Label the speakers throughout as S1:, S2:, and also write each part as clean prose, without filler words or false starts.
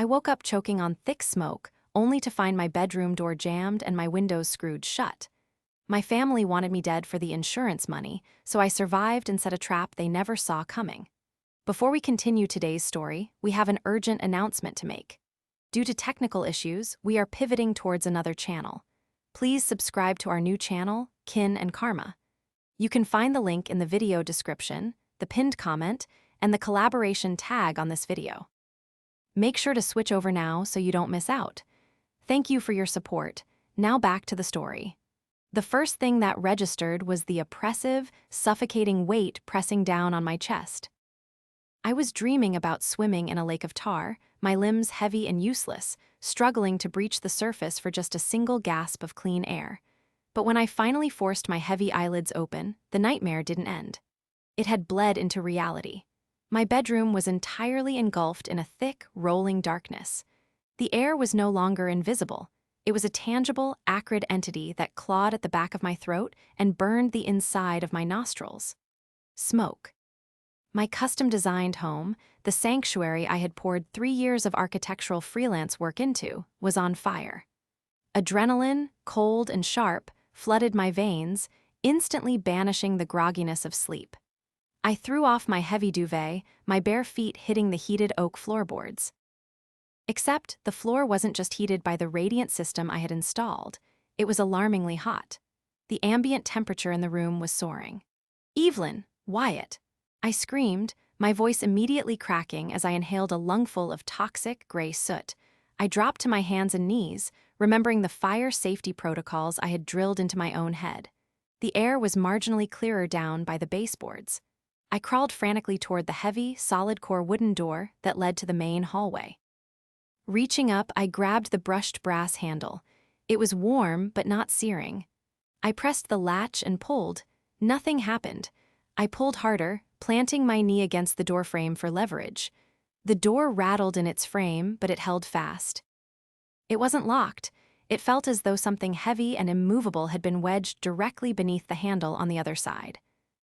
S1: I woke up choking on thick smoke, only to find my bedroom door jammed and my windows screwed shut. My family wanted me dead for the insurance money, so I survived and set a trap they never saw coming. Before we continue today's story, we have an urgent announcement to make. Due to technical issues, we are pivoting towards another channel. Please subscribe to our new channel, Kin and Karma. You can find the link in the video description, the pinned comment, and the collaboration tag on this video. Make sure to switch over now so you don't miss out. Thank you for your support. Now back to the story. The first thing that registered was the oppressive, suffocating weight pressing down on my chest. I was dreaming about swimming in a lake of tar, my limbs heavy and useless, struggling to breach the surface for just a single gasp of clean air. But when I finally forced my heavy eyelids open, the nightmare didn't end. It had bled into reality. My bedroom was entirely engulfed in a thick, rolling darkness. The air was no longer invisible. It was a tangible, acrid entity that clawed at the back of my throat and burned the inside of my nostrils. Smoke. My custom-designed home, the sanctuary I had poured 3 years of architectural freelance work into, was on fire. Adrenaline, cold and sharp, flooded my veins, instantly banishing the grogginess of sleep. I threw off my heavy duvet, my bare feet hitting the heated oak floorboards. Except the floor wasn't just heated by the radiant system I had installed, it was alarmingly hot. The ambient temperature in the room was soaring. "Evelyn! Wyatt!" I screamed, my voice immediately cracking as I inhaled a lungful of toxic, gray soot. I dropped to my hands and knees, remembering the fire safety protocols I had drilled into my own head. The air was marginally clearer down by the baseboards. I crawled frantically toward the heavy, solid-core wooden door that led to the main hallway. Reaching up, I grabbed the brushed brass handle. It was warm, but not searing. I pressed the latch and pulled. Nothing happened. I pulled harder, planting my knee against the doorframe for leverage. The door rattled in its frame, but it held fast. It wasn't locked. It felt as though something heavy and immovable had been wedged directly beneath the handle on the other side.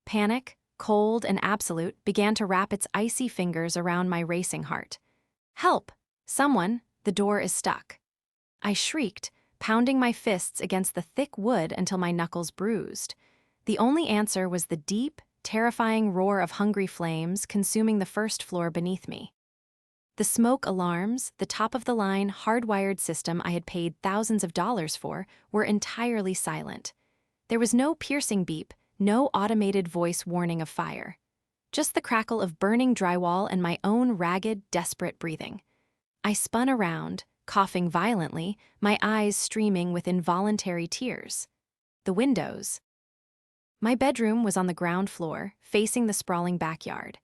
S1: Panic, cold and absolute, began to wrap its icy fingers around my racing heart. "Help! Someone, the door is stuck." I shrieked, pounding my fists against the thick wood until my knuckles bruised. The only answer was the deep, terrifying roar of hungry flames consuming the first floor beneath me. The smoke alarms, the top-of-the-line, hardwired system I had paid thousands of dollars for, were entirely silent. There was no piercing beep, no automated voice warning of fire. Just the crackle of burning drywall and my own ragged, desperate breathing. I spun around, coughing violently, my eyes streaming with involuntary tears. The windows. My bedroom was on the ground floor, facing the sprawling backyard.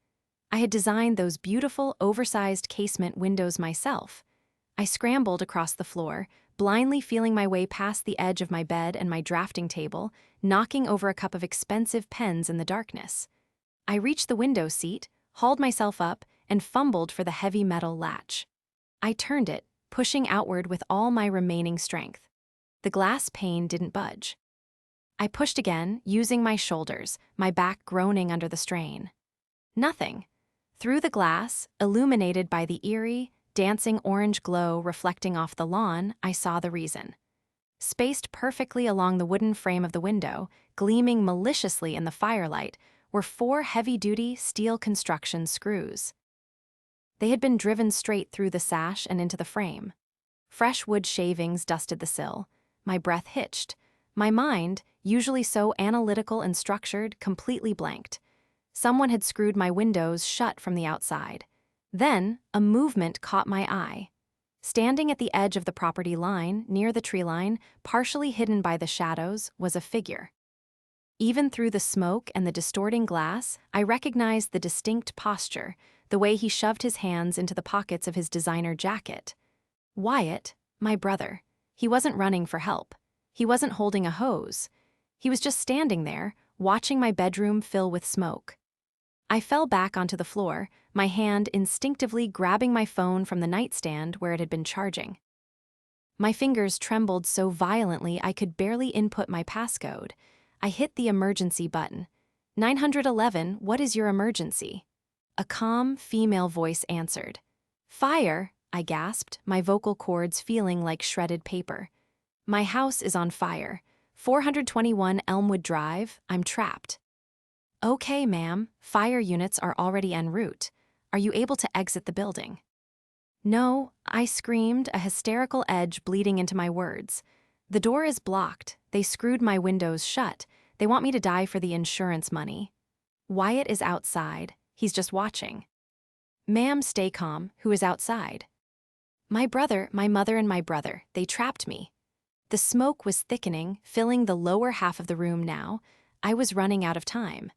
S1: I had designed those beautiful, oversized casement windows myself. I scrambled across the floor, blindly feeling my way past the edge of my bed and my drafting table, knocking over a cup of expensive pens in the darkness. I reached the window seat, hauled myself up, and fumbled for the heavy metal latch. I turned it, pushing outward with all my remaining strength. The glass pane didn't budge. I pushed again, using my shoulders, my back groaning under the strain. Nothing. Through the glass, illuminated by the eerie, dancing orange glow reflecting off the lawn, I saw the reason. Spaced perfectly along the wooden frame of the window, gleaming maliciously in the firelight, were 4 heavy-duty steel construction screws. They had been driven straight through the sash and into the frame. Fresh wood shavings dusted the sill. My breath hitched. My mind, usually so analytical and structured, completely blanked. Someone had screwed my windows shut from the outside. Then, a movement caught my eye. Standing at the edge of the property line, near the tree line, partially hidden by the shadows, was a figure. Even through the smoke and the distorting glass, I recognized the distinct posture, the way he shoved his hands into the pockets of his designer jacket. Wyatt, my brother. He wasn't running for help. He wasn't holding a hose. He was just standing there, watching my bedroom fill with smoke. I fell back onto the floor, my hand instinctively grabbing my phone from the nightstand where it had been charging. My fingers trembled so violently I could barely input my passcode. I hit the emergency button. 911, what is your emergency? A calm, female voice answered. Fire, I gasped, my vocal cords feeling like shredded paper. My house is on fire. 421 Elmwood Drive, I'm trapped. Okay, ma'am, fire units are already en route. Are you able to exit the building? No, I screamed, a hysterical edge bleeding into my words. The door is blocked. They screwed my windows shut. They want me to die for the insurance money. Wyatt is outside. He's just watching. Ma'am, stay calm. Who is outside? My brother, my mother, and my brother. They trapped me. The smoke was thickening, filling the lower half of the room now. I was running out of time.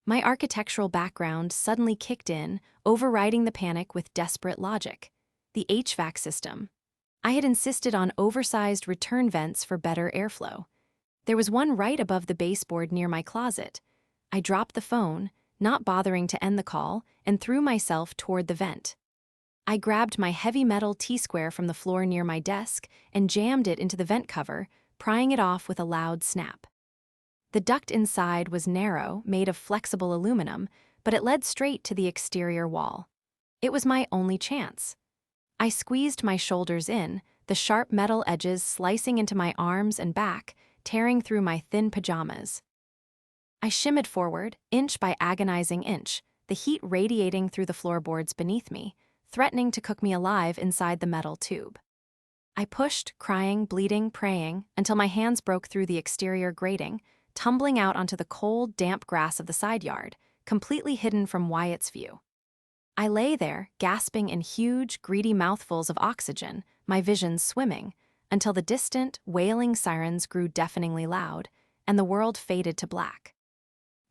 S1: My architectural background suddenly kicked in, overriding the panic with desperate logic. The HVAC system. I had insisted on oversized return vents for better airflow. There was one right above the baseboard near my closet. I dropped the phone, not bothering to end the call, and threw myself toward the vent. I grabbed my heavy metal T-square from the floor near my desk and jammed it into the vent cover, prying it off with a loud snap. The duct inside was narrow, made of flexible aluminum, but it led straight to the exterior wall. It was my only chance. I squeezed my shoulders in, the sharp metal edges slicing into my arms and back, tearing through my thin pajamas. I shimmied forward, inch by agonizing inch, the heat radiating through the floorboards beneath me, threatening to cook me alive inside the metal tube. I pushed, crying, bleeding, praying, until my hands broke through the exterior grating, tumbling out onto the cold, damp grass of the side yard, completely hidden from Wyatt's view. I lay there, gasping in huge, greedy mouthfuls of oxygen, my vision swimming, until the distant, wailing sirens grew deafeningly loud, and the world faded to black.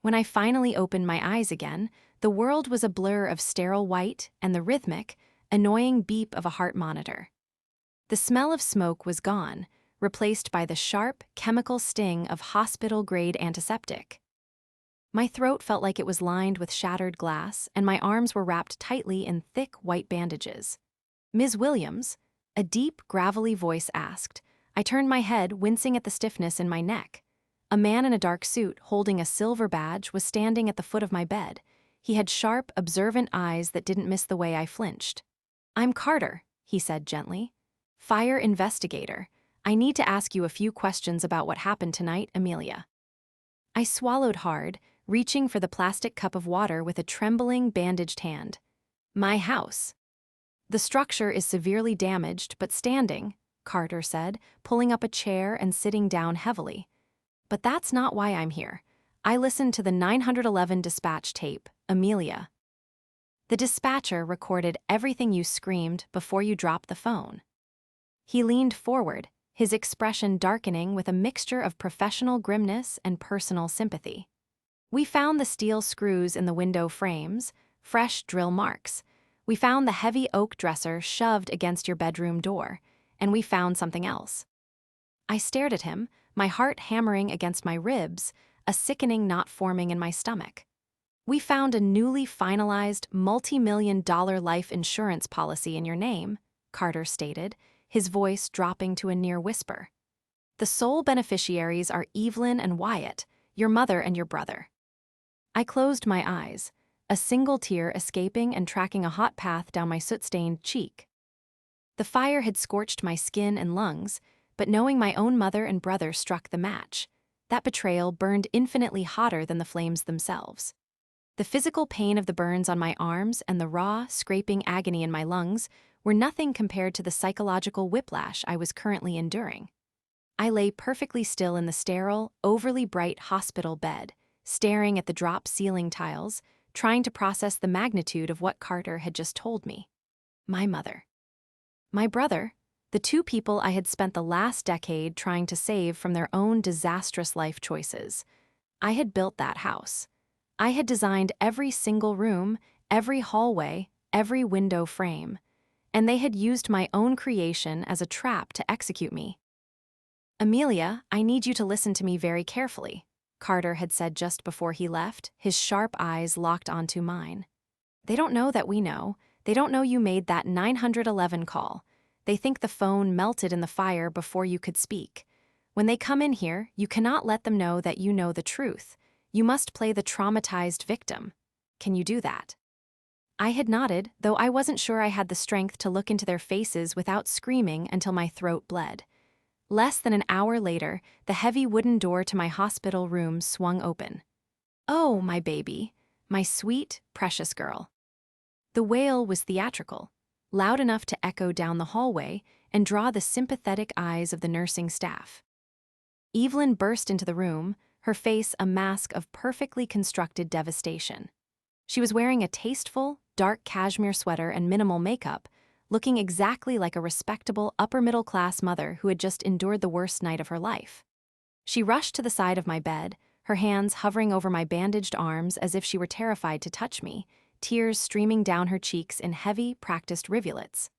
S1: When I finally opened my eyes again, the world was a blur of sterile white and the rhythmic, annoying beep of a heart monitor. The smell of smoke was gone, replaced by the sharp, chemical sting of hospital-grade antiseptic. My throat felt like it was lined with shattered glass, and my arms were wrapped tightly in thick, white bandages. "Ms. Williams?" a deep, gravelly voice asked. I turned my head, wincing at the stiffness in my neck. A man in a dark suit, holding a silver badge, was standing at the foot of my bed. He had sharp, observant eyes that didn't miss the way I flinched. "I'm Carter," he said gently. "Fire investigator. I need to ask you a few questions about what happened tonight, Amelia." I swallowed hard, reaching for the plastic cup of water with a trembling, bandaged hand. "My house. The structure is severely damaged but standing," Carter said, pulling up a chair and sitting down heavily. "But that's not why I'm here. I listened to the 911 dispatch tape, Amelia. The dispatcher recorded everything you screamed before you dropped the phone." He leaned forward, his expression darkening with a mixture of professional grimness and personal sympathy. "We found the steel screws in the window frames, fresh drill marks. We found the heavy oak dresser shoved against your bedroom door, and we found something else." I stared at him, my heart hammering against my ribs, a sickening knot forming in my stomach. "We found a newly finalized multi-million-dollar life insurance policy in your name," Carter stated, his voice dropping to a near whisper. "The sole beneficiaries are Evelyn and Wyatt, your mother and your brother." I closed my eyes, a single tear escaping and tracking a hot path down my soot-stained cheek. The fire had scorched my skin and lungs, but knowing my own mother and brother struck the match, that betrayal burned infinitely hotter than the flames themselves. The physical pain of the burns on my arms and the raw, scraping agony in my lungs were nothing compared to the psychological whiplash I was currently enduring. I lay perfectly still in the sterile, overly bright hospital bed, staring at the drop ceiling tiles, trying to process the magnitude of what Carter had just told me. My mother. My brother, the two people I had spent the last decade trying to save from their own disastrous life choices. I had built that house. I had designed every single room, every hallway, every window frame, and they had used my own creation as a trap to execute me. "Amelia, I need you to listen to me very carefully," Carter had said just before he left, his sharp eyes locked onto mine. "They don't know that we know. They don't know you made that 911 call. They think the phone melted in the fire before you could speak. When they come in here, you cannot let them know that you know the truth. You must play the traumatized victim. Can you do that?" I had nodded, though I wasn't sure I had the strength to look into their faces without screaming until my throat bled. Less than an hour later, the heavy wooden door to my hospital room swung open. Oh, my baby. My sweet, precious girl. The wail was theatrical, loud enough to echo down the hallway and draw the sympathetic eyes of the nursing staff. Evelyn burst into the room, her face a mask of perfectly constructed devastation. She was wearing a tasteful, dark cashmere sweater and minimal makeup, looking exactly like a respectable upper-middle-class mother who had just endured the worst night of her life. She rushed to the side of my bed, her hands hovering over my bandaged arms as if she were terrified to touch me, tears streaming down her cheeks in heavy, practiced rivulets.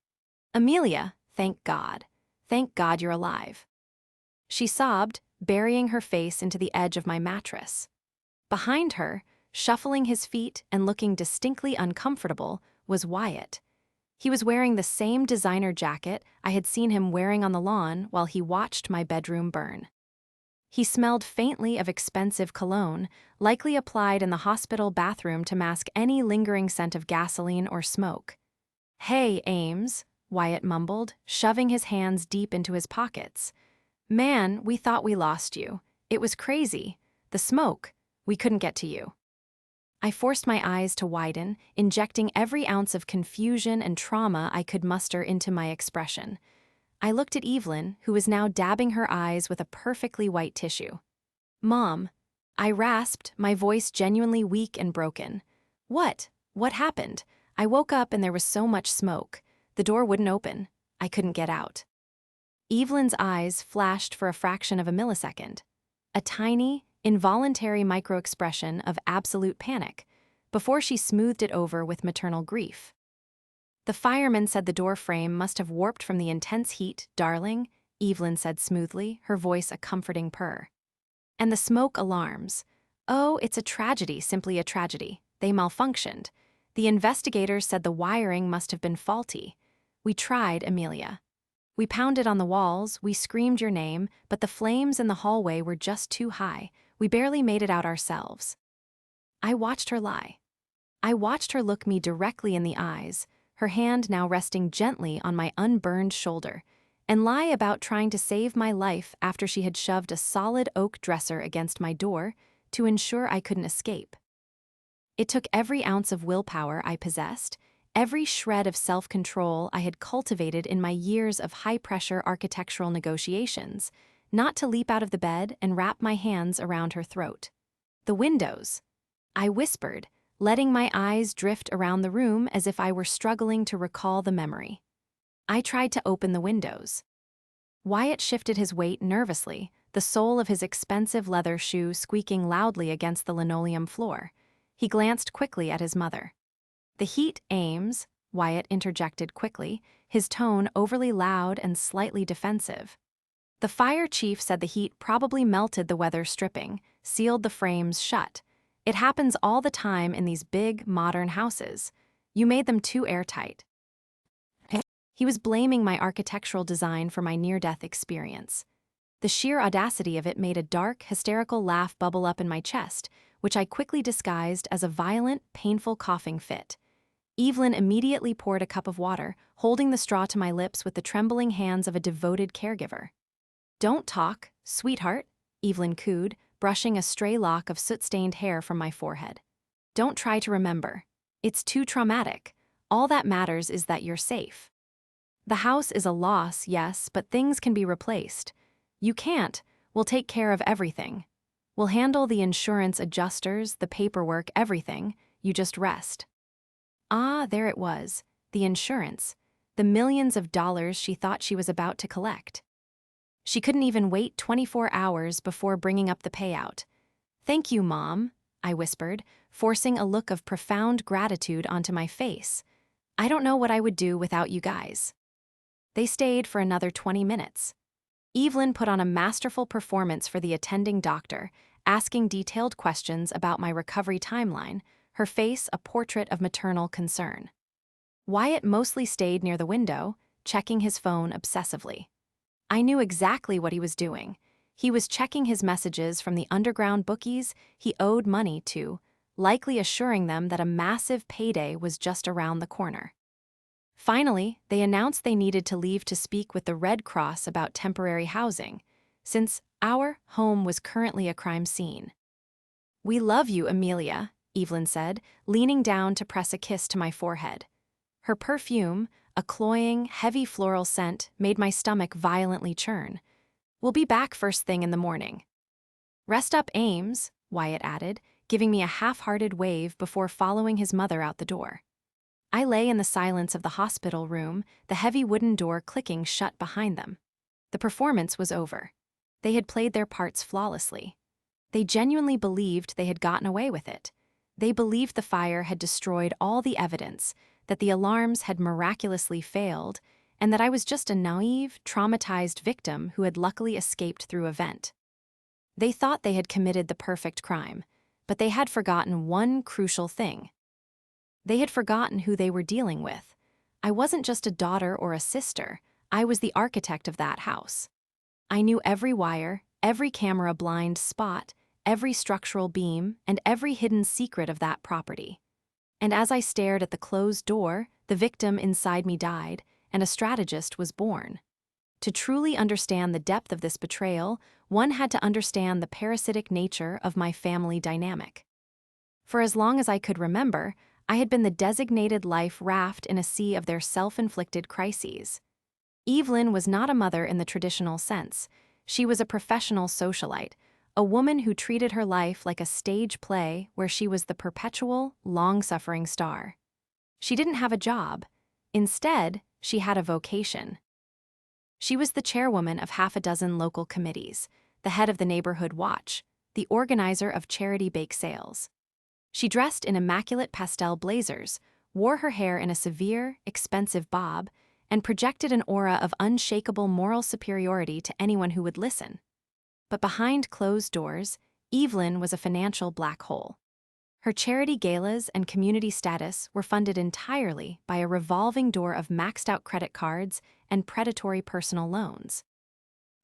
S1: "Amelia, thank God. Thank God you're alive." She sobbed, burying her face into the edge of my mattress. Behind her, shuffling his feet and looking distinctly uncomfortable, was Wyatt. He was wearing the same designer jacket I had seen him wearing on the lawn while he watched my bedroom burn. He smelled faintly of expensive cologne, likely applied in the hospital bathroom to mask any lingering scent of gasoline or smoke. "Hey, Ames," Wyatt mumbled, shoving his hands deep into his pockets. "Man, we thought we lost you. It was crazy. The smoke. We couldn't get to you." I forced my eyes to widen, injecting every ounce of confusion and trauma I could muster into my expression. I looked at Evelyn, who was now dabbing her eyes with a perfectly white tissue. "Mom," I rasped, my voice genuinely weak and broken. "What? What happened? I woke up and there was so much smoke. The door wouldn't open. I couldn't get out." Evelyn's eyes flashed for a fraction of a millisecond. A tiny, involuntary micro-expression of absolute panic, before she smoothed it over with maternal grief. "The fireman said the door frame must have warped from the intense heat, darling," Evelyn said smoothly, her voice a comforting purr. "And the smoke alarms. Oh, it's a tragedy, simply a tragedy. They malfunctioned. The investigators said the wiring must have been faulty. We tried, Amelia. We pounded on the walls, we screamed your name, but the flames in the hallway were just too high. We barely made it out ourselves." I watched her lie. I watched her look me directly in the eyes, her hand now resting gently on my unburned shoulder, and lie about trying to save my life after she had shoved a solid oak dresser against my door to ensure I couldn't escape. It took every ounce of willpower I possessed, every shred of self-control I had cultivated in my years of high-pressure architectural negotiations, not to leap out of the bed and wrap my hands around her throat. "The windows," I whispered, letting my eyes drift around the room as if I were struggling to recall the memory. I tried to open the windows. Wyatt shifted his weight nervously, the sole of his expensive leather shoe squeaking loudly against the linoleum floor. He glanced quickly at his mother. "The heat, Ames," Wyatt interjected quickly, his tone overly loud and slightly defensive. "The fire chief said the heat probably melted the weather stripping, sealed the frames shut. It happens all the time in these big, modern houses. You made them too airtight." He was blaming my architectural design for my near-death experience. The sheer audacity of it made a dark, hysterical laugh bubble up in my chest, which I quickly disguised as a violent, painful coughing fit. Evelyn immediately poured a cup of water, holding the straw to my lips with the trembling hands of a devoted caregiver. "Don't talk, sweetheart," Evelyn cooed, brushing a stray lock of soot-stained hair from my forehead. "Don't try to remember. It's too traumatic. All that matters is that you're safe. The house is a loss, yes, but things can be replaced. You can't. We'll take care of everything. We'll handle the insurance adjusters, the paperwork, everything. You just rest." Ah, there it was, the insurance, the millions of dollars she thought she was about to collect. She couldn't even wait 24 hours before bringing up the payout. "Thank you, Mom," I whispered, forcing a look of profound gratitude onto my face. "I don't know what I would do without you guys." They stayed for another 20 minutes. Evelyn put on a masterful performance for the attending doctor, asking detailed questions about my recovery timeline, her face a portrait of maternal concern. Wyatt mostly stayed near the window, checking his phone obsessively. I knew exactly what he was doing. He was checking his messages from the underground bookies he owed money to, likely assuring them that a massive payday was just around the corner. Finally, they announced they needed to leave to speak with the Red Cross about temporary housing, since our home was currently a crime scene. "We love you, Amelia," Evelyn said, leaning down to press a kiss to my forehead. Her perfume, a cloying, heavy floral scent, made my stomach violently churn. "We'll be back first thing in the morning." "Rest up, Ames," Wyatt added, giving me a half-hearted wave before following his mother out the door. I lay in the silence of the hospital room, the heavy wooden door clicking shut behind them. The performance was over. They had played their parts flawlessly. They genuinely believed they had gotten away with it. They believed the fire had destroyed all the evidence, that the alarms had miraculously failed, and that I was just a naive, traumatized victim who had luckily escaped through a vent. They thought they had committed the perfect crime, but they had forgotten one crucial thing. They had forgotten who they were dealing with. I wasn't just a daughter or a sister. I was the architect of that house. I knew every wire, every camera blind spot, every structural beam, and every hidden secret of that property. And as I stared at the closed door, the victim inside me died, and a strategist was born. To truly understand the depth of this betrayal, one had to understand the parasitic nature of my family dynamic. For as long as I could remember, I had been the designated life raft in a sea of their self-inflicted crises. Evelyn was not a mother in the traditional sense. She was a professional socialite, a woman who treated her life like a stage play where she was the perpetual, long-suffering star. She didn't have a job. Instead, she had a vocation. She was the chairwoman of half a dozen local committees, the head of the neighborhood watch, the organizer of charity bake sales. She dressed in immaculate pastel blazers, wore her hair in a severe, expensive bob, and projected an aura of unshakable moral superiority to anyone who would listen. But behind closed doors, Evelyn was a financial black hole. Her charity galas and community status were funded entirely by a revolving door of maxed-out credit cards and predatory personal loans.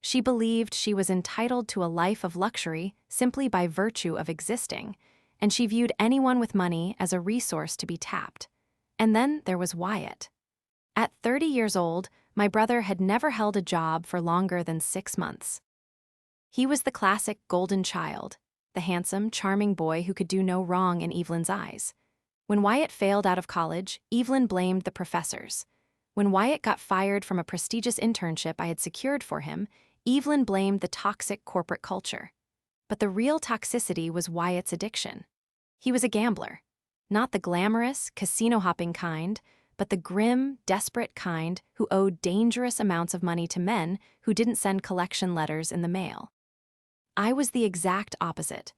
S1: She believed she was entitled to a life of luxury simply by virtue of existing, and she viewed anyone with money as a resource to be tapped. And then there was Wyatt. At 30 years old, my brother had never held a job for longer than 6 months. He was the classic golden child, the handsome, charming boy who could do no wrong in Evelyn's eyes. When Wyatt failed out of college, Evelyn blamed the professors. When Wyatt got fired from a prestigious internship I had secured for him, Evelyn blamed the toxic corporate culture. But the real toxicity was Wyatt's addiction. He was a gambler. Not the glamorous, casino-hopping kind, but the grim, desperate kind who owed dangerous amounts of money to men who didn't send collection letters in the mail. I was the exact opposite.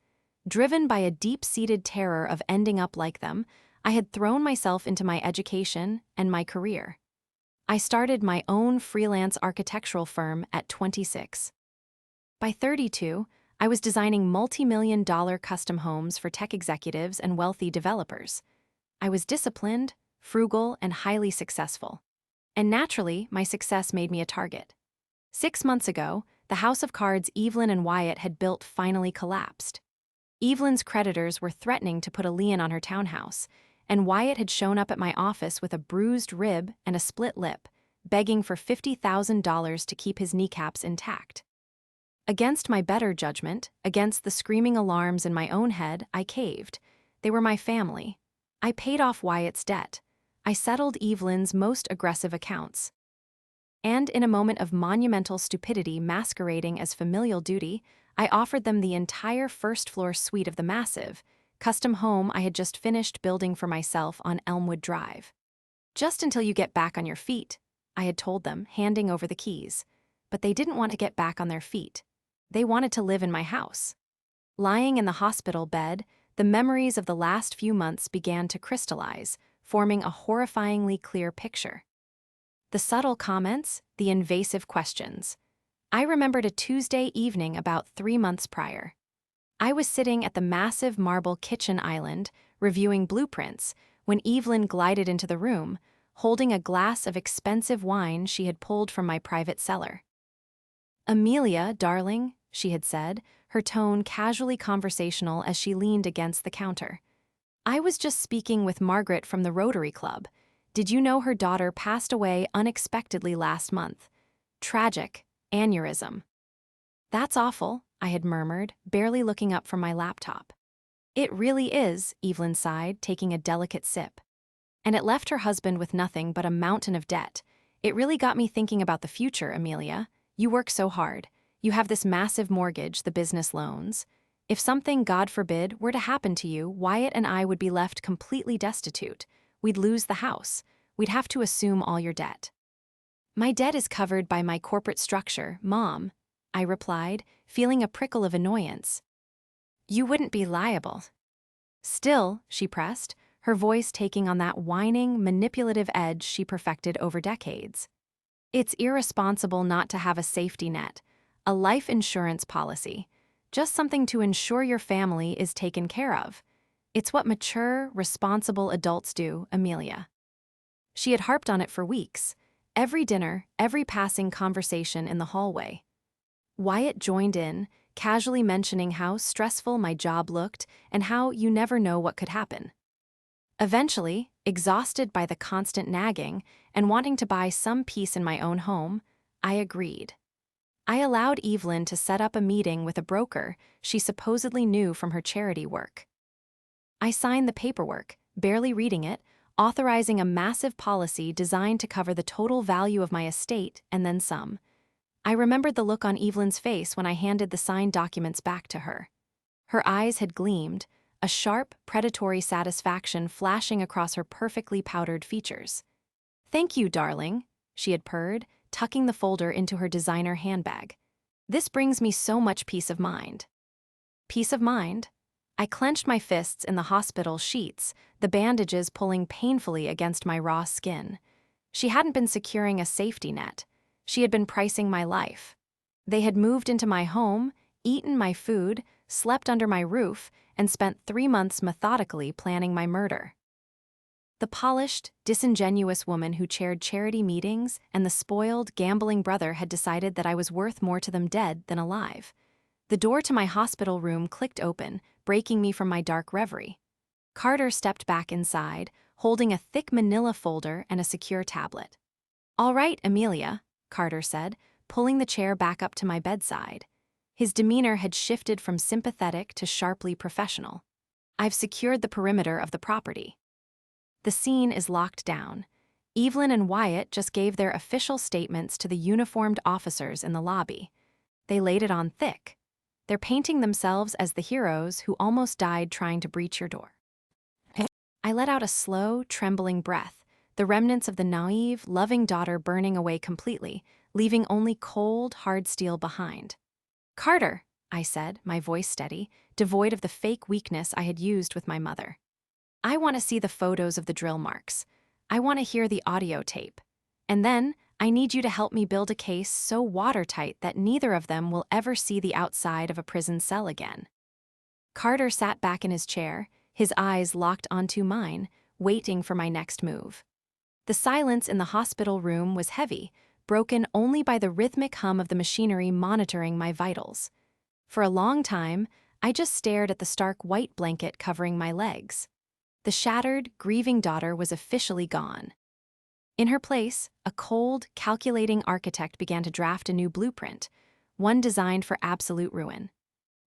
S1: Driven by a deep-seated terror of ending up like them, I had thrown myself into my education and my career. I started my own freelance architectural firm at 26. By 32, I was designing multi-million-dollar custom homes for tech executives and wealthy developers. I was disciplined, frugal, and highly successful. And naturally, my success made me a target. 6 months ago, the house of cards Evelyn and Wyatt had built finally collapsed. Evelyn's creditors were threatening to put a lien on her townhouse, and Wyatt had shown up at my office with a bruised rib and a split lip, begging for $50,000 to keep his kneecaps intact. Against my better judgment, against the screaming alarms in my own head, I caved. They were my family. I paid off Wyatt's debt. I settled Evelyn's most aggressive accounts. And in a moment of monumental stupidity masquerading as familial duty, I offered them the entire first-floor suite of the massive, custom home I had just finished building for myself on Elmwood Drive. "Just until you get back on your feet," I had told them, handing over the keys. But they didn't want to get back on their feet. They wanted to live in my house. Lying in the hospital bed, the memories of the last few months began to crystallize, forming a horrifyingly clear picture. The subtle comments, the invasive questions. I remembered a Tuesday evening about 3 months prior. I was sitting at the massive marble kitchen island, reviewing blueprints, when Evelyn glided into the room, holding a glass of expensive wine she had pulled from my private cellar. "Amelia, darling," she had said, her tone casually conversational as she leaned against the counter. I was just speaking with Margaret from the Rotary Club. Did you know her daughter passed away unexpectedly last month? Tragic. Aneurysm. That's awful, I had murmured, barely looking up from my laptop. It really is, Evelyn sighed, taking a delicate sip. And it left her husband with nothing but a mountain of debt. It really got me thinking about the future, Amelia. You work so hard. You have this massive mortgage, the business loans. If something, God forbid, were to happen to you, Wyatt and I would be left completely destitute. We'd lose the house. We'd have to assume all your debt. My debt is covered by my corporate structure, Mom, I replied, feeling a prickle of annoyance. You wouldn't be liable. Still, she pressed, her voice taking on that whining, manipulative edge she perfected over decades. It's irresponsible not to have a safety net, a life insurance policy, just something to ensure your family is taken care of. It's what mature, responsible adults do, Amelia. She had harped on it for weeks, every dinner, every passing conversation in the hallway. Wyatt joined in, casually mentioning how stressful my job looked and how you never know what could happen. Eventually, exhausted by the constant nagging and wanting to buy some peace in my own home, I agreed. I allowed Evelyn to set up a meeting with a broker she supposedly knew from her charity work. I signed the paperwork, barely reading it, authorizing a massive policy designed to cover the total value of my estate and then some. I remembered the look on Evelyn's face when I handed the signed documents back to her. Her eyes had gleamed, a sharp, predatory satisfaction flashing across her perfectly powdered features. Thank you, darling, she had purred, tucking the folder into her designer handbag. This brings me so much peace of mind. Peace of mind? I clenched my fists in the hospital sheets, the bandages pulling painfully against my raw skin. She hadn't been securing a safety net. She had been pricing my life. They had moved into my home, eaten my food, slept under my roof, and spent 3 months methodically planning my murder. The polished, disingenuous woman who chaired charity meetings and the spoiled, gambling brother had decided that I was worth more to them dead than alive. The door to my hospital room clicked open, breaking me from my dark reverie. Carter stepped back inside, holding a thick manila folder and a secure tablet. All right, Amelia, Carter said, pulling the chair back up to my bedside. His demeanor had shifted from sympathetic to sharply professional. I've secured the perimeter of the property. The scene is locked down. Evelyn and Wyatt just gave their official statements to the uniformed officers in the lobby. They laid it on thick. They're painting themselves as the heroes who almost died trying to breach your door. I let out a slow, trembling breath, the remnants of the naive, loving daughter burning away completely, leaving only cold, hard steel behind. Carter, I said, my voice steady, devoid of the fake weakness I had used with my mother. I want to see the photos of the drill marks. I want to hear the audio tape. And then, I need you to help me build a case so watertight that neither of them will ever see the outside of a prison cell again. Carter sat back in his chair, his eyes locked onto mine, waiting for my next move. The silence in the hospital room was heavy, broken only by the rhythmic hum of the machinery monitoring my vitals. For a long time, I just stared at the stark white blanket covering my legs. The shattered, grieving daughter was officially gone. In her place, a cold, calculating architect began to draft a new blueprint, one designed for absolute ruin.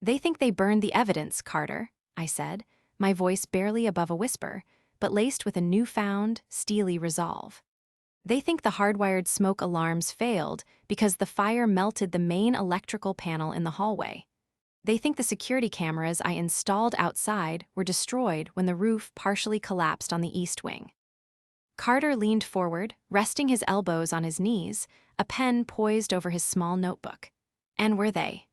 S1: They think they burned the evidence, Carter, I said, my voice barely above a whisper, but laced with a newfound, steely resolve. They think the hardwired smoke alarms failed because the fire melted the main electrical panel in the hallway. They think the security cameras I installed outside were destroyed when the roof partially collapsed on the east wing. Carter leaned forward, resting his elbows on his knees, a pen poised over his small notebook. And were they?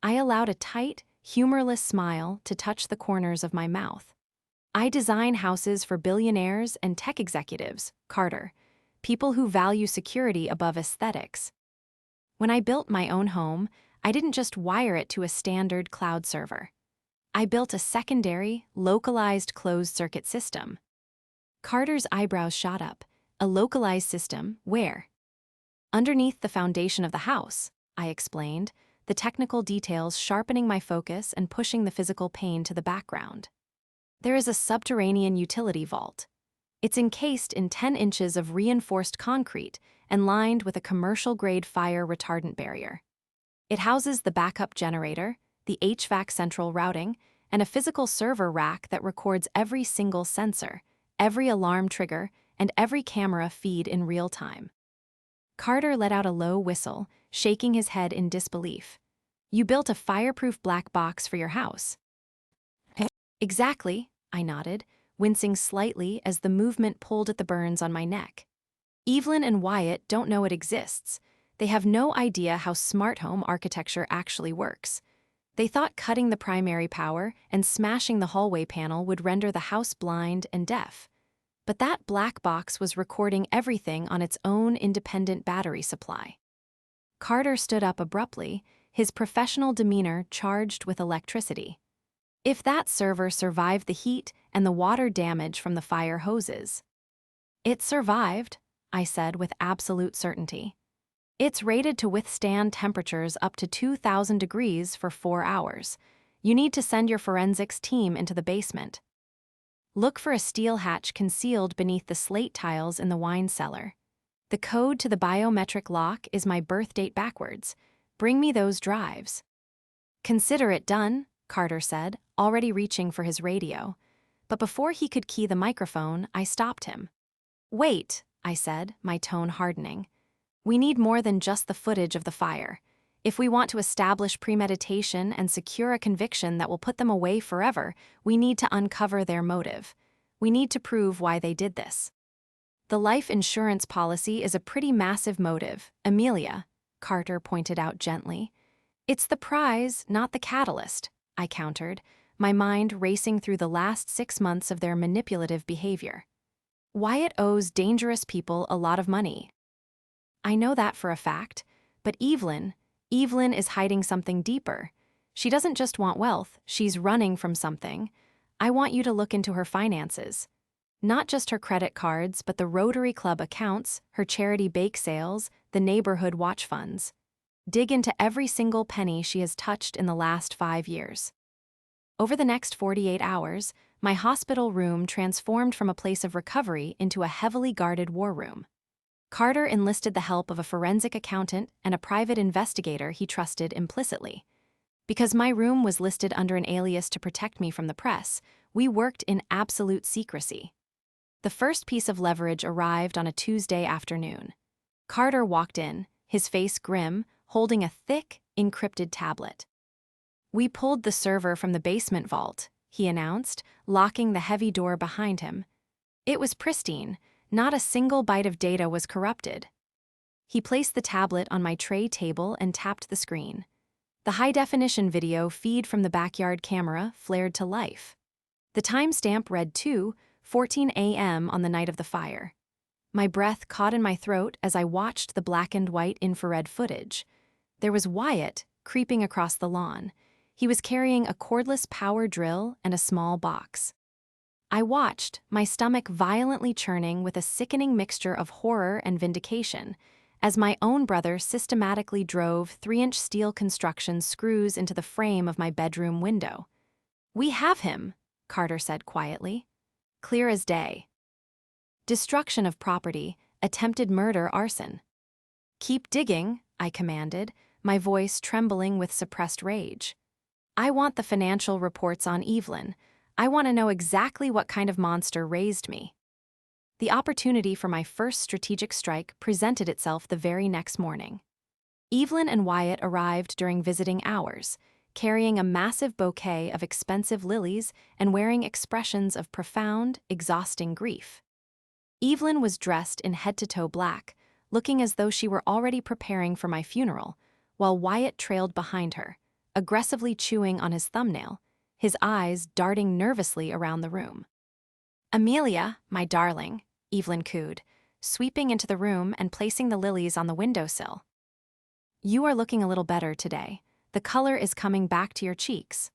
S1: I allowed a tight, humorless smile to touch the corners of my mouth. I design houses for billionaires and tech executives, Carter, people who value security above aesthetics. When I built my own home, I didn't just wire it to a standard cloud server. I built a secondary, localized closed-circuit system. Carter's eyebrows shot up. A localized system, where? Underneath the foundation of the house, I explained, the technical details sharpening my focus and pushing the physical pain to the background. There is a subterranean utility vault. It's encased in 10 inches of reinforced concrete and lined with a commercial-grade fire retardant barrier. It houses the backup generator, the HVAC central routing, and a physical server rack that records every single sensor, every alarm trigger, and every camera feed in real time. Carter let out a low whistle, shaking his head in disbelief. You built a fireproof black box for your house. Exactly, I nodded, wincing slightly as the movement pulled at the burns on my neck. Evelyn and Wyatt don't know it exists. They have no idea how smart home architecture actually works. They thought cutting the primary power and smashing the hallway panel would render the house blind and deaf. But that black box was recording everything on its own independent battery supply. Carter stood up abruptly, his professional demeanor charged with electricity. If that server survived the heat and the water damage from the fire hoses. It survived, I said with absolute certainty. It's rated to withstand temperatures up to 2,000 degrees for 4 hours. You need to send your forensics team into the basement. Look for a steel hatch concealed beneath the slate tiles in the wine cellar. The code to the biometric lock is my birth date backwards. Bring me those drives. Consider it done, Carter said, already reaching for his radio. But before he could key the microphone, I stopped him. Wait, I said, my tone hardening. We need more than just the footage of the fire. If we want to establish premeditation and secure a conviction that will put them away forever, we need to uncover their motive. We need to prove why they did this. The life insurance policy is a pretty massive motive, Amelia, Carter pointed out gently. It's the prize, not the catalyst, I countered, my mind racing through the last 6 months of their manipulative behavior. Wyatt owes dangerous people a lot of money. I know that for a fact, but Evelyn is hiding something deeper. She doesn't just want wealth, she's running from something. I want you to look into her finances. Not just her credit cards, but the Rotary Club accounts, her charity bake sales, the neighborhood watch funds. Dig into every single penny she has touched in the last 5 years. Over the next 48 hours, my hospital room transformed from a place of recovery into a heavily guarded war room. Carter enlisted the help of a forensic accountant and a private investigator he trusted implicitly. Because my room was listed under an alias to protect me from the press, we worked in absolute secrecy. The first piece of leverage arrived on a Tuesday afternoon. Carter walked in, his face grim, holding a thick, encrypted tablet. We pulled the server from the basement vault, he announced, locking the heavy door behind him. It was pristine. Not a single byte of data was corrupted. He placed the tablet on my tray table and tapped the screen. The high-definition video feed from the backyard camera flared to life. The timestamp read 2:14 a.m. on the night of the fire. My breath caught in my throat as I watched the black-and-white infrared footage. There was Wyatt creeping across the lawn. He was carrying a cordless power drill and a small box. I watched, my stomach violently churning with a sickening mixture of horror and vindication, as my own brother systematically drove 3-inch steel construction screws into the frame of my bedroom window. "We have him," Carter said quietly. "Clear as day. Destruction of property, attempted murder, arson." "Keep digging," I commanded, my voice trembling with suppressed rage. "I want the financial reports on Evelyn. I want to know exactly what kind of monster raised me." The opportunity for my first strategic strike presented itself the very next morning. Evelyn and Wyatt arrived during visiting hours, carrying a massive bouquet of expensive lilies and wearing expressions of profound, exhausting grief. Evelyn was dressed in head-to-toe black, looking as though she were already preparing for my funeral, while Wyatt trailed behind her, aggressively chewing on his thumbnail, his eyes darting nervously around the room. "Amelia, my darling," Evelyn cooed, sweeping into the room and placing the lilies on the windowsill. "You are looking a little better today. The color is coming back to your cheeks."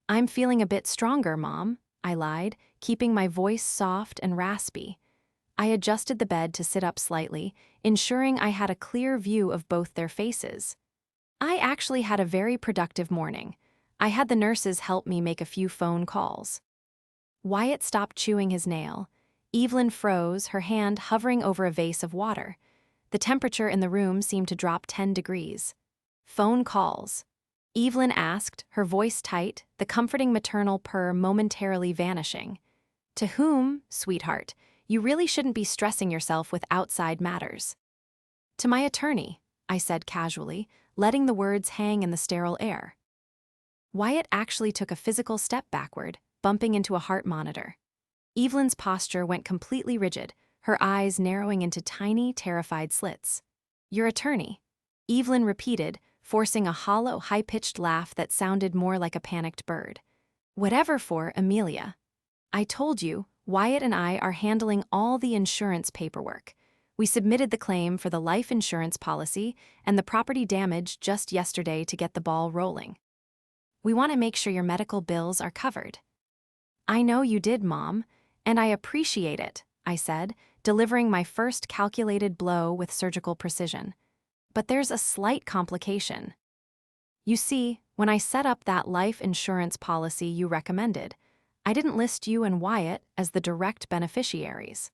S1: "I'm feeling a bit stronger, Mom," I lied, keeping my voice soft and raspy. I adjusted the bed to sit up slightly, ensuring I had a clear view of both their faces. I actually had a very productive morning. I had the nurses help me make a few phone calls. Wyatt stopped chewing his nail. Evelyn froze, her hand hovering over a vase of water. The temperature in the room seemed to drop 10 degrees. Phone calls. Evelyn asked, her voice tight, the comforting maternal purr momentarily vanishing. To whom, sweetheart? You really shouldn't be stressing yourself with outside matters. To my attorney, I said casually, letting the words hang in the sterile air. Wyatt actually took a physical step backward, bumping into a heart monitor. Evelyn's posture went completely rigid, her eyes narrowing into tiny, terrified slits. Your attorney, Evelyn repeated, forcing a hollow, high-pitched laugh that sounded more like a panicked bird. Whatever for, Amelia. I told you, Wyatt and I are handling all the insurance paperwork. We submitted the claim for the life insurance policy and the property damage just yesterday to get the ball rolling. We want to make sure your medical bills are covered. I know you did, Mom, and I appreciate it, I said, delivering my first calculated blow with surgical precision. But there's a slight complication. You see, when I set up that life insurance policy you recommended, I didn't list you and Wyatt as the direct beneficiaries.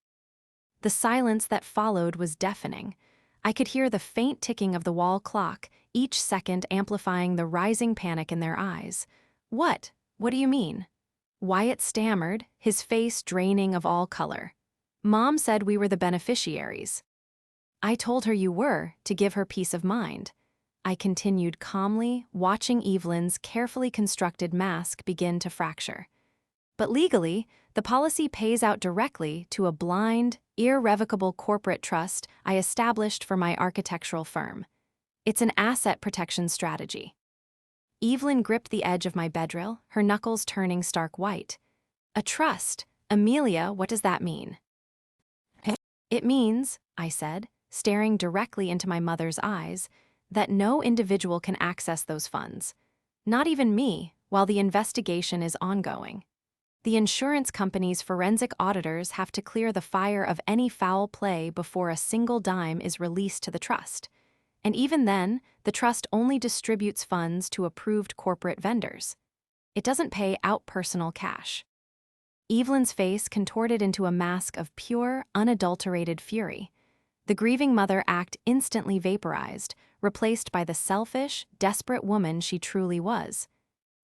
S1: The silence that followed was deafening. I could hear the faint ticking of the wall clock, each second amplifying the rising panic in their eyes. What? What do you mean? Wyatt stammered, his face draining of all color. Mom said we were the beneficiaries. I told her you were, to give her peace of mind. I continued calmly, watching Evelyn's carefully constructed mask begin to fracture. But legally, the policy pays out directly to a blind, irrevocable corporate trust I established for my architectural firm. It's an asset protection strategy. Evelyn gripped the edge of my bedrail, her knuckles turning stark white. A trust? Amelia, what does that mean? It means, I said, staring directly into my mother's eyes, that no individual can access those funds. Not even me, while the investigation is ongoing. The insurance company's forensic auditors have to clear the fire of any foul play before a single dime is released to the trust. And even then, the trust only distributes funds to approved corporate vendors. It doesn't pay out personal cash. Evelyn's face contorted into a mask of pure, unadulterated fury. The grieving mother act instantly vaporized, replaced by the selfish, desperate woman she truly was.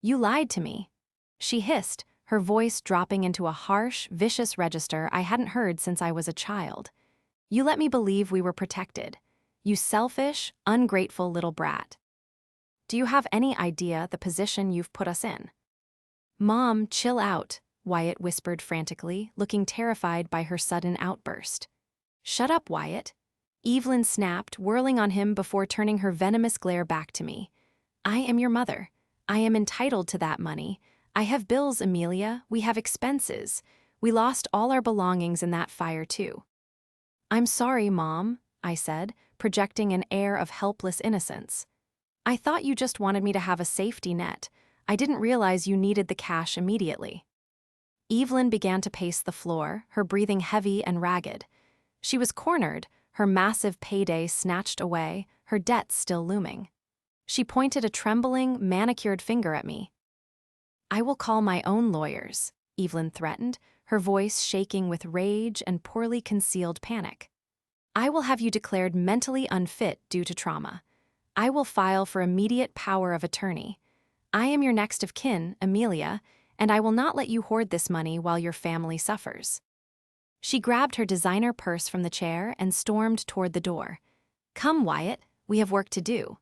S1: You lied to me, she hissed, her voice dropping into a harsh, vicious register I hadn't heard since I was a child. You let me believe we were protected. You selfish, ungrateful little brat. Do you have any idea the position you've put us in? Mom, chill out, Wyatt whispered frantically, looking terrified by her sudden outburst. Shut up, Wyatt. Evelyn snapped, whirling on him before turning her venomous glare back to me. I am your mother. I am entitled to that money. I have bills, Amelia. We have expenses. We lost all our belongings in that fire, too. I'm sorry, Mom, I said, projecting an air of helpless innocence. I thought you just wanted me to have a safety net. I didn't realize you needed the cash immediately. Evelyn began to pace the floor, her breathing heavy and ragged. She was cornered, her massive payday snatched away, her debts still looming. She pointed a trembling, manicured finger at me. I will call my own lawyers, Evelyn threatened, her voice shaking with rage and poorly concealed panic. I will have you declared mentally unfit due to trauma. I will file for immediate power of attorney. I am your next of kin, Amelia, and I will not let you hoard this money while your family suffers. She grabbed her designer purse from the chair and stormed toward the door. Come, Wyatt, we have work to do.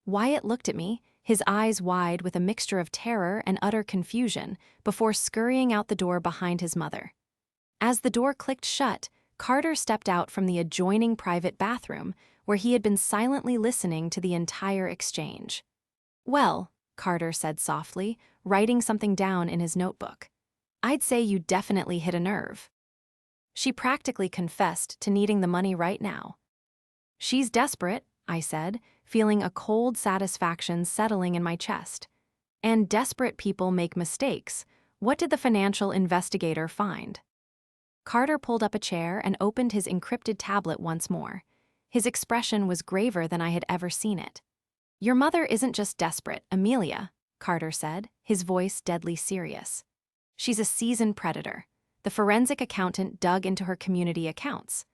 S1: Wyatt looked at me, his eyes wide with a mixture of terror and utter confusion, before scurrying out the door behind his mother. As the door clicked shut, Carter stepped out from the adjoining private bathroom, where he had been silently listening to the entire exchange. Well, Carter said softly, writing something down in his notebook. I'd say you definitely hit a nerve. She practically confessed to needing the money right now. She's desperate, I said, feeling a cold satisfaction settling in my chest. And desperate people make mistakes. What did the financial investigator find? Carter pulled up a chair and opened his encrypted tablet once more. His expression was graver than I had ever seen it. Your mother isn't just desperate, Amelia, Carter said, his voice deadly serious. She's a seasoned predator. The forensic accountant dug into her community accounts.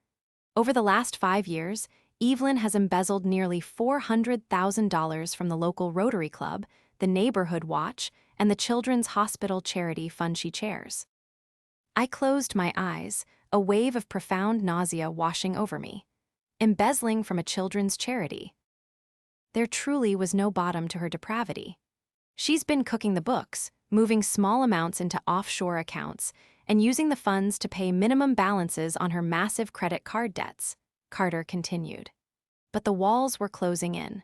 S1: Over the last 5 years, Evelyn has embezzled nearly $400,000 from the local Rotary Club, the Neighborhood Watch, and the Children's Hospital charity fund she chairs. I closed my eyes, a wave of profound nausea washing over me. Embezzling from a children's charity. There truly was no bottom to her depravity. She's been cooking the books, moving small amounts into offshore accounts, and using the funds to pay minimum balances on her massive credit card debts, Carter continued. But the walls were closing in.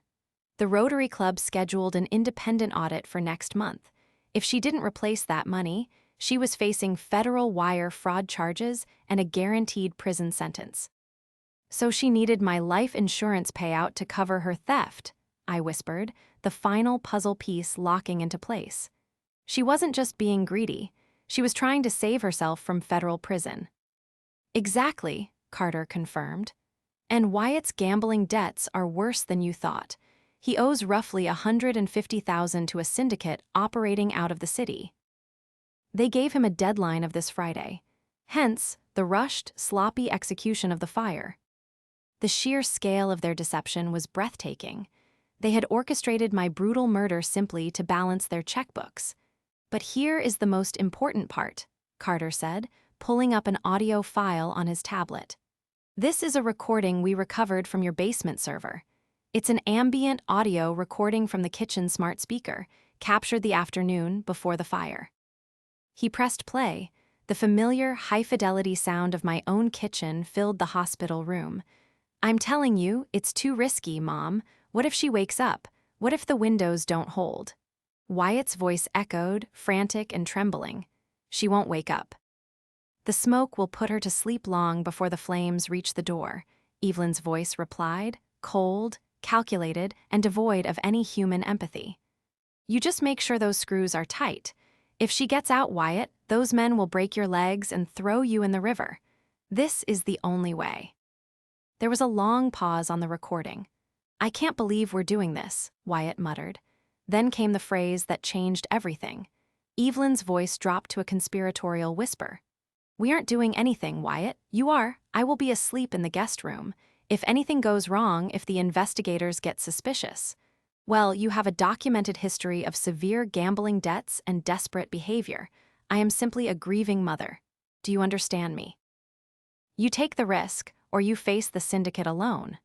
S1: The Rotary Club scheduled an independent audit for next month. If she didn't replace that money, she was facing federal wire fraud charges and a guaranteed prison sentence. So she needed my life insurance payout to cover her theft, I whispered, the final puzzle piece locking into place. She wasn't just being greedy. She was trying to save herself from federal prison. Exactly, Carter confirmed. And Wyatt's gambling debts are worse than you thought. He owes roughly $150,000 to a syndicate operating out of the city. They gave him a deadline of this Friday. Hence, the rushed, sloppy execution of the fire. The sheer scale of their deception was breathtaking. They had orchestrated my brutal murder simply to balance their checkbooks. But here is the most important part, Carter said, pulling up an audio file on his tablet. This is a recording we recovered from your basement server. It's an ambient audio recording from the kitchen smart speaker, captured the afternoon before the fire. He pressed play. The familiar, high-fidelity sound of my own kitchen filled the hospital room. I'm telling you, it's too risky, Mom. What if she wakes up? What if the windows don't hold? Wyatt's voice echoed, frantic and trembling. She won't wake up. The smoke will put her to sleep long before the flames reach the door, Evelyn's voice replied, cold, calculated, and devoid of any human empathy. You just make sure those screws are tight. If she gets out, Wyatt, those men will break your legs and throw you in the river. This is the only way. There was a long pause on the recording. I can't believe we're doing this, Wyatt muttered. Then came the phrase that changed everything. Evelyn's voice dropped to a conspiratorial whisper. We aren't doing anything, Wyatt. You are. I will be asleep in the guest room. If anything goes wrong, if the investigators get suspicious. Well, you have a documented history of severe gambling debts and desperate behavior. I am simply a grieving mother. Do you understand me? You take the risk, or you face the syndicate alone.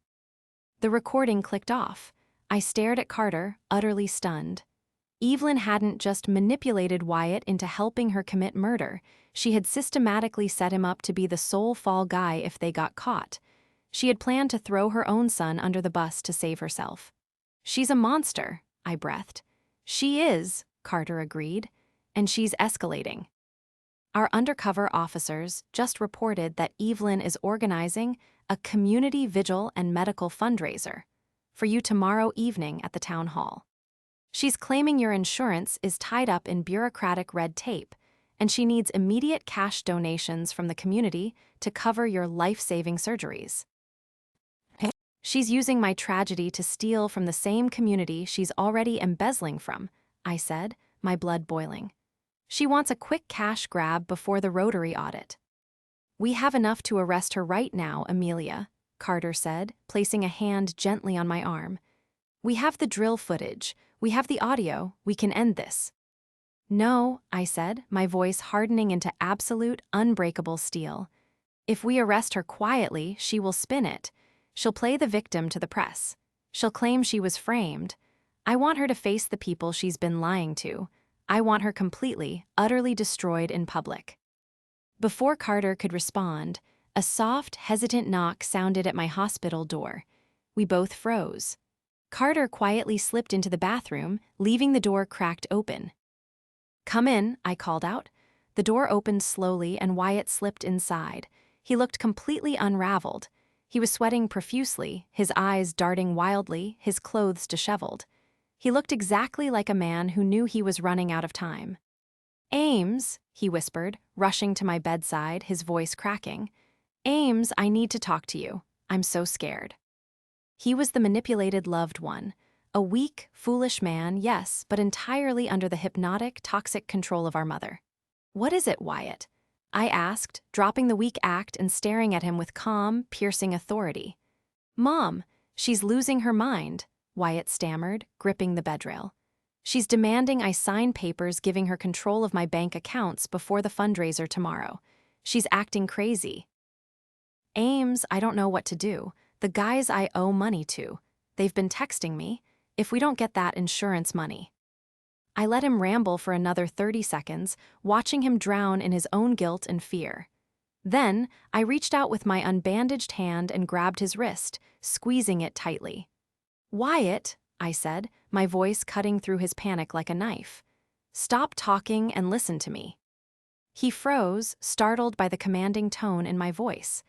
S1: The recording clicked off. I stared at Carter, utterly stunned. Evelyn hadn't just manipulated Wyatt into helping her commit murder. She had systematically set him up to be the sole fall guy if they got caught. She had planned to throw her own son under the bus to save herself. She's a monster, I breathed. She is, Carter agreed, and she's escalating. Our undercover officers just reported that Evelyn is organizing a community vigil and medical fundraiser for you tomorrow evening at the town hall. She's claiming your insurance is tied up in bureaucratic red tape, and she needs immediate cash donations from the community to cover your life-saving surgeries. She's using my tragedy to steal from the same community she's already embezzling from, I said, my blood boiling. She wants a quick cash grab before the Rotary audit. We have enough to arrest her right now, Amelia, Carter said, placing a hand gently on my arm. We have the drill footage. We have the audio. We can end this. No, I said, my voice hardening into absolute, unbreakable steel. If we arrest her quietly, she will spin it. She'll play the victim to the press. She'll claim she was framed. I want her to face the people she's been lying to. I want her completely, utterly destroyed in public. Before Carter could respond, a soft, hesitant knock sounded at my hospital door. We both froze. Carter quietly slipped into the bathroom, leaving the door cracked open. Come in, I called out. The door opened slowly and Wyatt slipped inside. He looked completely unraveled. He was sweating profusely, his eyes darting wildly, his clothes disheveled. He looked exactly like a man who knew he was running out of time. Ames, he whispered, rushing to my bedside, his voice cracking. Ames, I need to talk to you. I'm so scared. He was the manipulated loved one. A weak, foolish man, yes, but entirely under the hypnotic, toxic control of our mother. "What is it, Wyatt?" I asked, dropping the weak act and staring at him with calm, piercing authority. "Mom, she's losing her mind," Wyatt stammered, gripping the bedrail. "She's demanding I sign papers giving her control of my bank accounts before the fundraiser tomorrow. She's acting crazy." "Ames, I don't know what to do. The guys I owe money to. They've been texting me. If we don't get that insurance money." I let him ramble for another 30 seconds, watching him drown in his own guilt and fear. Then, I reached out with my unbandaged hand and grabbed his wrist, squeezing it tightly. "Wyatt," I said, my voice cutting through his panic like a knife. "Stop talking and listen to me." He froze, startled by the commanding tone in my voice.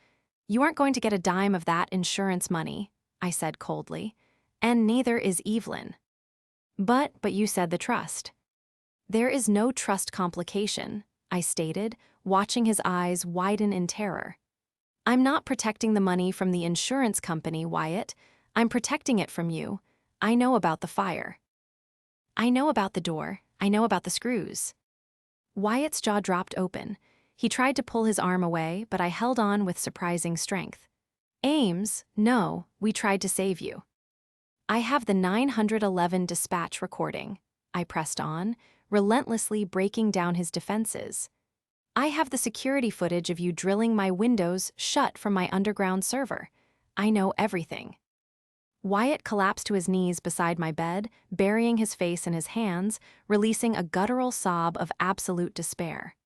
S1: "You aren't going to get a dime of that insurance money," I said coldly, "and neither is Evelyn." But you said the trust." "There is no trust complication," I stated, watching his eyes widen in terror. "I'm not protecting the money from the insurance company, Wyatt. I'm protecting it from you. I know about the fire. I know about the door. I know about the screws." Wyatt's jaw dropped open. He tried to pull his arm away, but I held on with surprising strength. "Ames, no, we tried to save you." "I have the 911 dispatch recording," I pressed on, relentlessly breaking down his defenses. "I have the security footage of you drilling my windows shut from my underground server. I know everything." Wyatt collapsed to his knees beside my bed, burying his face in his hands, releasing a guttural sob of absolute despair.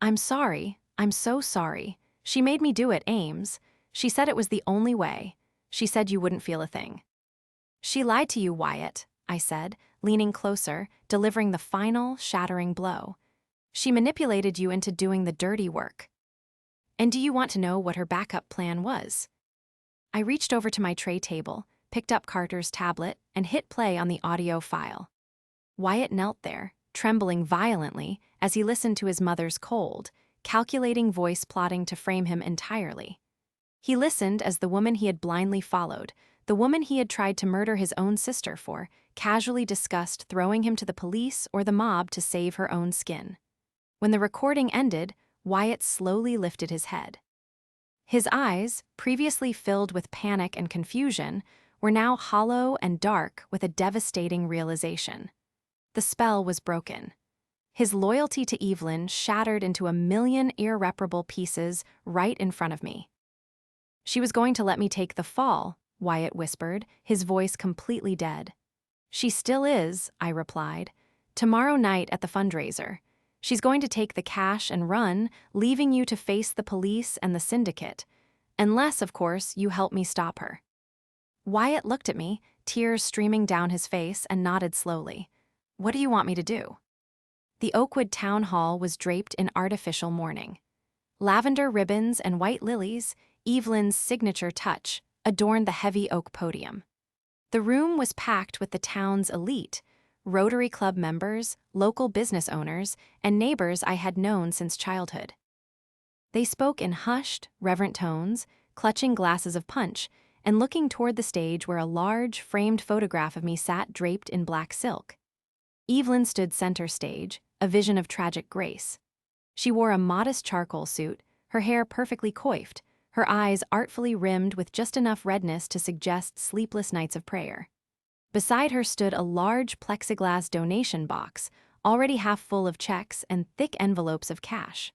S1: "I'm sorry. I'm so sorry. She made me do it, Ames. She said it was the only way. She said you wouldn't feel a thing." "She lied to you, Wyatt," I said, leaning closer, delivering the final, shattering blow. "She manipulated you into doing the dirty work." "And do you want to know what her backup plan was?" I reached over to my tray table, picked up Carter's tablet, and hit play on the audio file. Wyatt knelt there, trembling violently as he listened to his mother's cold, calculating voice plotting to frame him entirely. He listened as the woman he had blindly followed, the woman he had tried to murder his own sister for, casually discussed throwing him to the police or the mob to save her own skin. When the recording ended, Wyatt slowly lifted his head. His eyes, previously filled with panic and confusion, were now hollow and dark with a devastating realization. The spell was broken. His loyalty to Evelyn shattered into a million irreparable pieces right in front of me. "She was going to let me take the fall," Wyatt whispered, his voice completely dead. "She still is," I replied. "Tomorrow night at the fundraiser. She's going to take the cash and run, leaving you to face the police and the syndicate. Unless, of course, you help me stop her." Wyatt looked at me, tears streaming down his face, and nodded slowly. "What do you want me to do?" The Oakwood Town Hall was draped in artificial mourning. Lavender ribbons and white lilies, Evelyn's signature touch, adorned the heavy oak podium. The room was packed with the town's elite, Rotary Club members, local business owners, and neighbors I had known since childhood. They spoke in hushed, reverent tones, clutching glasses of punch, and looking toward the stage where a large, framed photograph of me sat draped in black silk. Evelyn stood center stage, a vision of tragic grace. She wore a modest charcoal suit, her hair perfectly coiffed, her eyes artfully rimmed with just enough redness to suggest sleepless nights of prayer. Beside her stood a large plexiglass donation box, already half full of checks and thick envelopes of cash.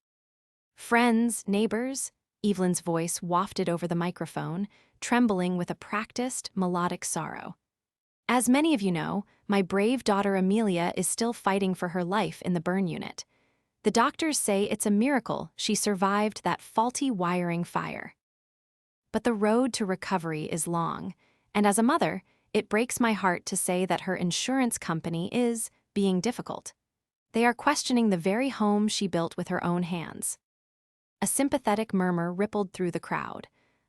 S1: "Friends, neighbors," Evelyn's voice wafted over the microphone, trembling with a practiced, melodic sorrow. "As many of you know, my brave daughter Amelia is still fighting for her life in the burn unit. The doctors say it's a miracle she survived that faulty wiring fire. But the road to recovery is long, and as a mother, it breaks my heart to say that her insurance company is being difficult. They are questioning the very home she built with her own hands." A sympathetic murmur rippled through the crowd.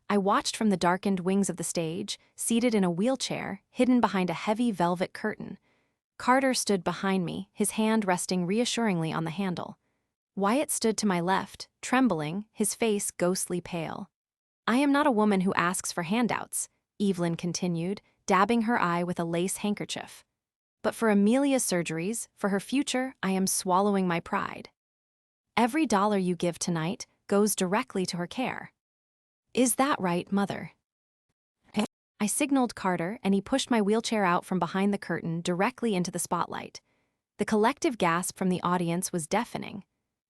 S1: I watched from the darkened wings of the stage, seated in a wheelchair, hidden behind a heavy velvet curtain. Carter stood behind me, his hand resting reassuringly on the handle. Wyatt stood to my left, trembling, his face ghostly pale. "I am not a woman who asks for handouts," Evelyn continued, dabbing her eye with a lace handkerchief. "But for Amelia's surgeries, for her future, I am swallowing my pride." Every dollar you give tonight goes directly to her care. Is that right, Mother? I signaled Carter, and he pushed my wheelchair out from behind the curtain directly into the spotlight. The collective gasp from the audience was deafening.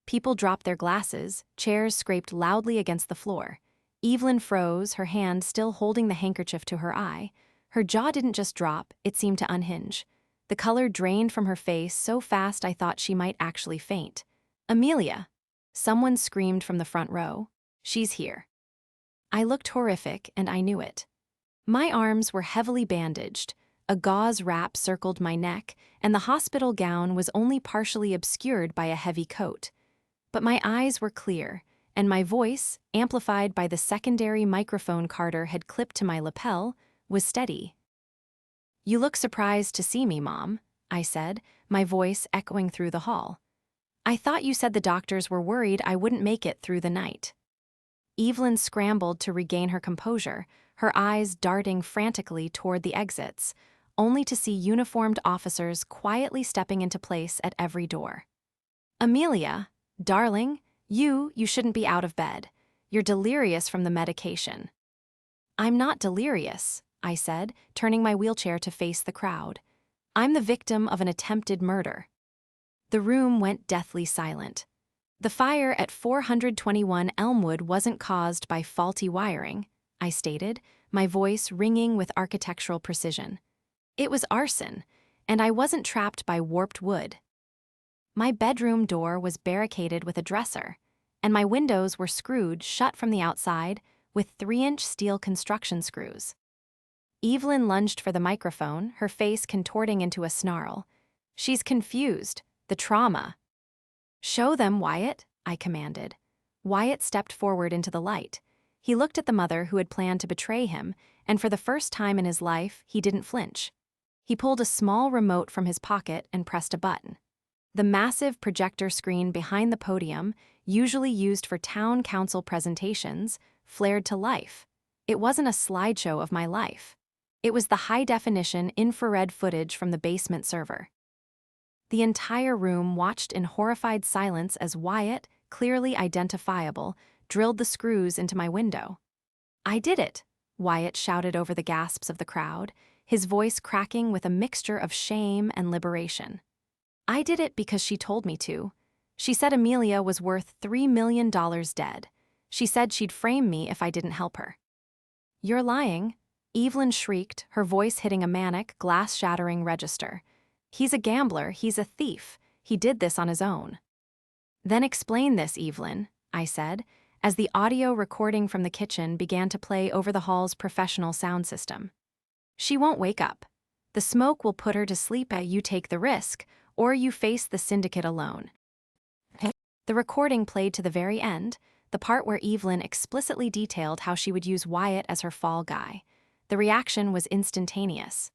S1: People dropped their glasses, chairs scraped loudly against the floor. Evelyn froze, her hand still holding the handkerchief to her eye. Her jaw didn't just drop, it seemed to unhinge. The color drained from her face so fast I thought she might actually faint. "Amelia!" Someone screamed from the front row. "She's here." I looked horrific, and I knew it. My arms were heavily bandaged. A gauze wrap circled my neck, and the hospital gown was only partially obscured by a heavy coat. But my eyes were clear, and my voice, amplified by the secondary microphone Carter had clipped to my lapel, was steady. "You look surprised to see me, Mom," I said, my voice echoing through the hall. "I thought you said the doctors were worried I wouldn't make it through the night." Evelyn scrambled to regain her composure, her eyes darting frantically toward the exits, only to see uniformed officers quietly stepping into place at every door. "Amelia, darling, you shouldn't be out of bed. You're delirious from the medication." "I'm not delirious," I said, turning my wheelchair to face the crowd. "I'm the victim of an attempted murder." The room went deathly silent. "The fire at 421 Elmwood wasn't caused by faulty wiring," I stated, my voice ringing with architectural precision. "It was arson, and I wasn't trapped by warped wood." My bedroom door was barricaded with a dresser, and my windows were screwed shut from the outside with 3-inch steel construction screws. Evelyn lunged for the microphone, her face contorting into a snarl. "She's confused. The trauma." "Show them, Wyatt," I commanded. Wyatt stepped forward into the light. He looked at the mother who had planned to betray him, and for the first time in his life, he didn't flinch. He pulled a small remote from his pocket and pressed a button. The massive projector screen behind the podium, usually used for town council presentations, flared to life. It wasn't a slideshow of my life. It was the high-definition infrared footage from the basement server. The entire room watched in horrified silence as Wyatt, clearly identifiable, drilled the screws into my window. "I did it," Wyatt shouted over the gasps of the crowd, his voice cracking with a mixture of shame and liberation. "I did it because she told me to. She said Amelia was worth $3 million dead. She said she'd frame me if I didn't help her." "You're lying," Evelyn shrieked, her voice hitting a manic, glass-shattering register. "He's a gambler, he's a thief. He did this on his own." "Then explain this, Evelyn," I said, as the audio recording from the kitchen began to play over the hall's professional sound system. "She won't wake up. The smoke will put her to sleep. You take the risk, or you face the syndicate alone." The recording played to the very end, the part where Evelyn explicitly detailed how she would use Wyatt as her fall guy. The reaction was instantaneous.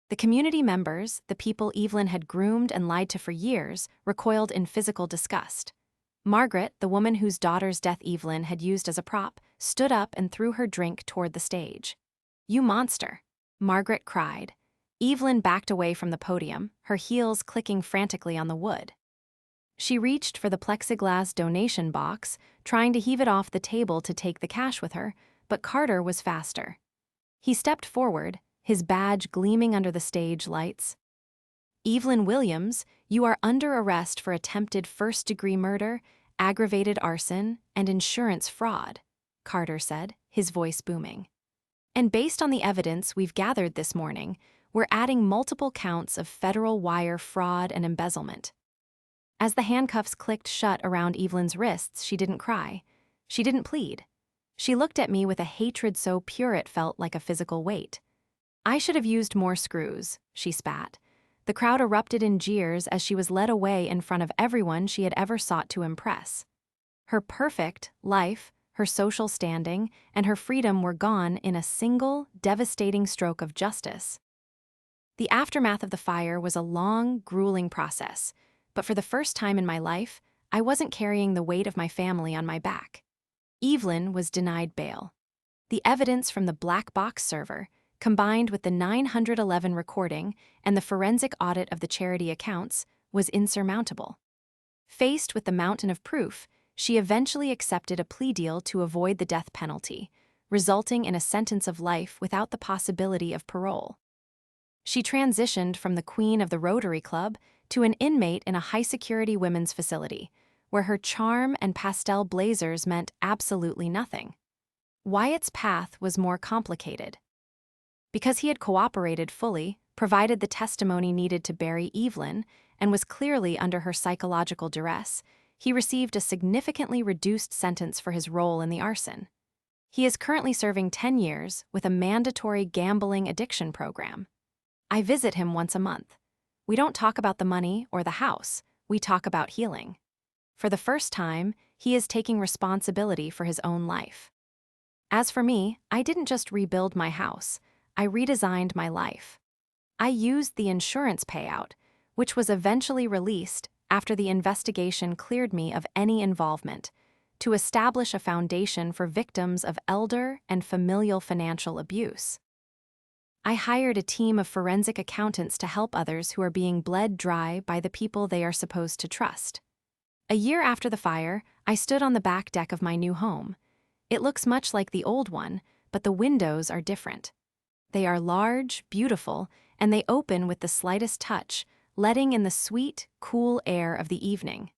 S1: The community members, the people Evelyn had groomed and lied to for years, recoiled in physical disgust. Margaret, the woman whose daughter's death Evelyn had used as a prop, stood up and threw her drink toward the stage. "You monster," Margaret cried. Evelyn backed away from the podium, her heels clicking frantically on the wood. She reached for the plexiglass donation box, trying to heave it off the table to take the cash with her, but Carter was faster. He stepped forward, his badge gleaming under the stage lights. "Evelyn Williams, you are under arrest for attempted first-degree murder, aggravated arson, and insurance fraud," Carter said, his voice booming. "And based on the evidence we've gathered this morning, we're adding multiple counts of federal wire fraud and embezzlement." As the handcuffs clicked shut around Evelyn's wrists, she didn't cry. She didn't plead. She looked at me with a hatred so pure it felt like a physical weight. "I should have used more screws," she spat. The crowd erupted in jeers as she was led away in front of everyone she had ever sought to impress. Her perfect life, her social standing, and her freedom were gone in a single, devastating stroke of justice. The aftermath of the fire was a long, grueling process, but for the first time in my life, I wasn't carrying the weight of my family on my back. Evelyn was denied bail. The evidence from the black box server, combined with the 911 recording and the forensic audit of the charity accounts, was insurmountable. Faced with the mountain of proof, she eventually accepted a plea deal to avoid the death penalty, resulting in a sentence of life without the possibility of parole. She transitioned from the queen of the Rotary Club to an inmate in a high-security women's facility, where her charm and pastel blazers meant absolutely nothing. Wyatt's path was more complicated. Because he had cooperated fully, provided the testimony needed to bury Evelyn, and was clearly under her psychological duress, he received a significantly reduced sentence for his role in the arson. He is currently serving 10 years with a mandatory gambling addiction program. I visit him once a month. We don't talk about the money or the house, we talk about healing. For the first time, he is taking responsibility for his own life. As for me, I didn't just rebuild my house, I redesigned my life. I used the insurance payout, which was eventually released after the investigation cleared me of any involvement, to establish a foundation for victims of elder and familial financial abuse. I hired a team of forensic accountants to help others who are being bled dry by the people they are supposed to trust. A year after the fire, I stood on the back deck of my new home. It looks much like the old one, but the windows are different. They are large, beautiful, and they open with the slightest touch, letting in the sweet, cool air of the evening.